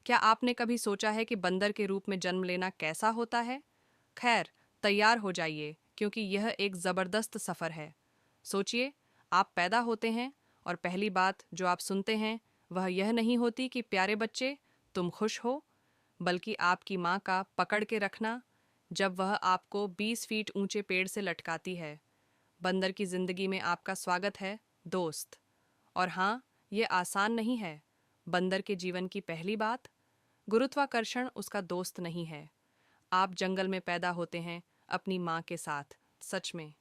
क्या आपने कभी सोचा है कि बंदर के रूप में जन्म लेना कैसा होता है? खैर, तैयार हो जाइए क्योंकि यह एक ज़बरदस्त सफ़र है। सोचिए, आप पैदा होते हैं और पहली बात जो आप सुनते हैं वह यह नहीं होती कि प्यारे बच्चे, तुम खुश हो, बल्कि आपकी माँ का पकड़ के रखना जब वह आपको 20 फीट ऊंचे पेड़ से लटकाती है। बंदर की ज़िंदगी में आपका स्वागत है, दोस्त। और हाँ, ये आसान नहीं है। बंदर के जीवन की पहली बात, गुरुत्वाकर्षण उसका दोस्त नहीं है। आप जंगल में पैदा होते हैं अपनी माँ के साथ। सच में,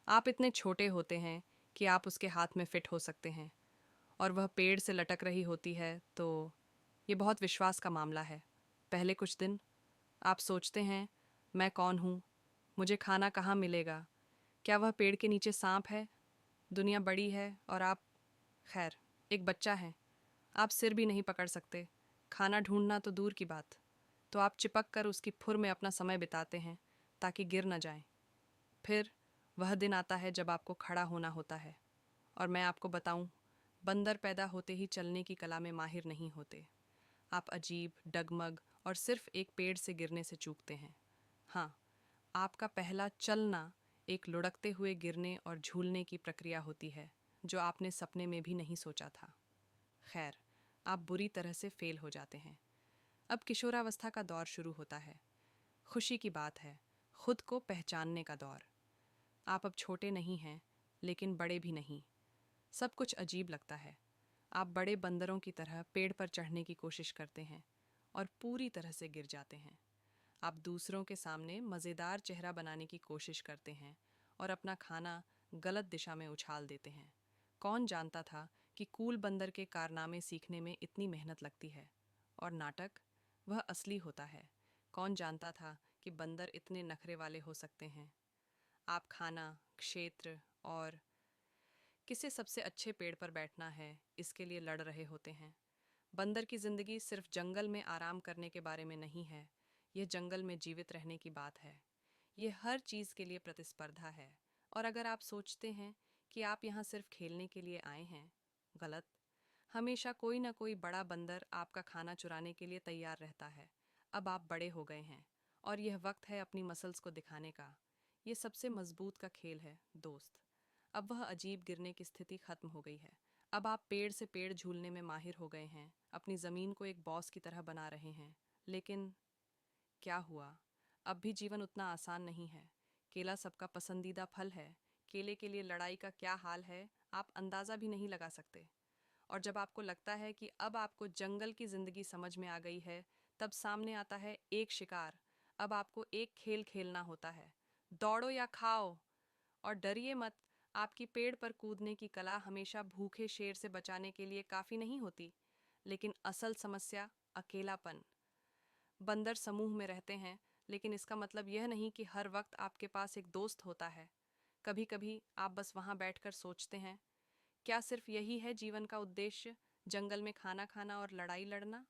आप इतने छोटे होते हैं कि आप उसके हाथ में फिट हो सकते हैं और वह पेड़ से लटक रही होती है, तो ये बहुत विश्वास का मामला है। पहले कुछ दिन आप सोचते हैं, मैं कौन हूँ, मुझे खाना कहाँ मिलेगा, क्या वह पेड़ के नीचे सांप है, दुनिया बड़ी है और आप, खैर, एक बच्चा है। आप सिर भी नहीं पकड़ सकते, खाना ढूंढना तो दूर की बात। तो आप चिपक कर उसकी फुर में अपना समय बिताते हैं ताकि गिर न जाएं। फिर वह दिन आता है जब आपको खड़ा होना होता है। और मैं आपको बताऊं, बंदर पैदा होते ही चलने की कला में माहिर नहीं होते। आप अजीब, डगमग और सिर्फ एक पेड़ से गिरने से चूकते हैं। हाँ, आपका पहला चलना एक लुढ़कते हुए गिरने और झूलने की प्रक्रिया होती है जो आपने सपने में भी नहीं सोचा था। खैर, आप बुरी तरह से फेल हो जाते हैं। अब किशोरावस्था का दौर शुरू होता है। खुशी की बात है, खुद को पहचानने का दौर। आप अब छोटे नहीं हैं, लेकिन बड़े भी नहीं। सब कुछ अजीब लगता है। आप बड़े बंदरों की तरह पेड़ पर चढ़ने की कोशिश करते हैं और पूरी तरह से गिर जाते हैं। आप दूसरों के सामने मज़ेदार चेहरा बनाने की कोशिश करते हैं और अपना खाना गलत दिशा में उछाल देते हैं। कौन जानता था कि कूल बंदर के कारनामे सीखने में इतनी मेहनत लगती है? और नाटक, वह असली होता है। कौन जानता था कि बंदर इतने नखरे वाले हो सकते हैं? आप खाना, क्षेत्र और किसे सबसे अच्छे पेड़ पर बैठना है, इसके लिए लड़ रहे होते हैं। बंदर की जिंदगी सिर्फ जंगल में आराम करने के बारे में नहीं है, यह जंगल में जीवित रहने की बात है। ये हर चीज़ के लिए प्रतिस्पर्धा है। और अगर आप सोचते हैं कि आप यहाँ सिर्फ खेलने के लिए आए हैं, गलत। हमेशा कोई ना कोई बड़ा बंदर आपका खाना चुराने के लिए तैयार रहता है। अब आप बड़े हो गए हैं और यह वक्त है अपनी मसल्स को दिखाने का। ये सबसे मजबूत का खेल है, दोस्त। अब वह अजीब गिरने की स्थिति खत्म हो गई है। अब आप पेड़ से पेड़ झूलने में माहिर हो गए हैं, अपनी ज़मीन को एक बॉस की तरह बना रहे हैं। लेकिन क्या हुआ? अब भी जीवन उतना आसान नहीं है। केला सबका पसंदीदा फल है। केले के लिए लड़ाई का क्या हाल है, आप अंदाज़ा भी नहीं लगा सकते। और जब आपको लगता है कि अब आपको जंगल की ज़िंदगी समझ में आ गई है, तब सामने आता है एक शिकार। अब आपको एक खेल खेलना होता है, दौड़ो या खाओ। और डरिए मत, आपकी पेड़ पर कूदने की कला हमेशा भूखे शेर से बचाने के लिए काफ़ी नहीं होती। लेकिन असल समस्या अकेलापन। बंदर समूह में रहते हैं, लेकिन इसका मतलब यह नहीं कि हर वक्त आपके पास एक दोस्त होता है। कभी कभी आप बस वहाँ बैठकर सोचते हैं, क्या सिर्फ यही है जीवन का उद्देश्य, जंगल में खाना खाना और लड़ाई लड़ना?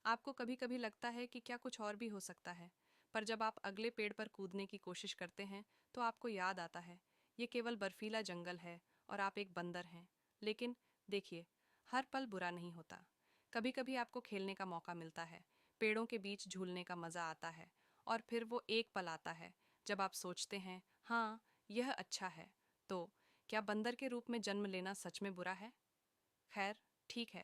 आपको कभी कभी लगता है कि क्या कुछ और भी हो सकता है। पर जब आप अगले पेड़ पर कूदने की कोशिश करते हैं, तो आपको याद आता है, ये केवल बर्फीला जंगल है और आप एक बंदर हैं। लेकिन देखिए, हर पल बुरा नहीं होता। कभी कभी आपको खेलने का मौका मिलता है, पेड़ों के बीच झूलने का मज़ा आता है। और फिर वो एक पल आता है जब आप सोचते हैं, हाँ, यह अच्छा है। तो क्या बंदर के रूप में जन्म लेना सच में बुरा है? खैर, ठीक है,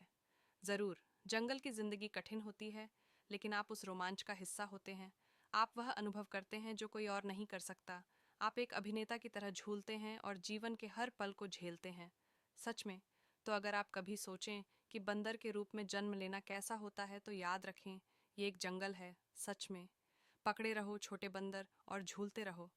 ज़रूर, जंगल की ज़िंदगी कठिन होती है, लेकिन आप उस रोमांच का हिस्सा होते हैं। आप वह अनुभव करते हैं जो कोई और नहीं कर सकता। आप एक अभिनेता की तरह झूलते हैं और जीवन के हर पल को झेलते हैं। सच में। तो अगर आप कभी सोचें कि बंदर के रूप में जन्म लेना कैसा होता है, तो याद रखें, ये एक जंगल है, सच में। पकड़े रहो छोटे बंदर और झूलते रहो।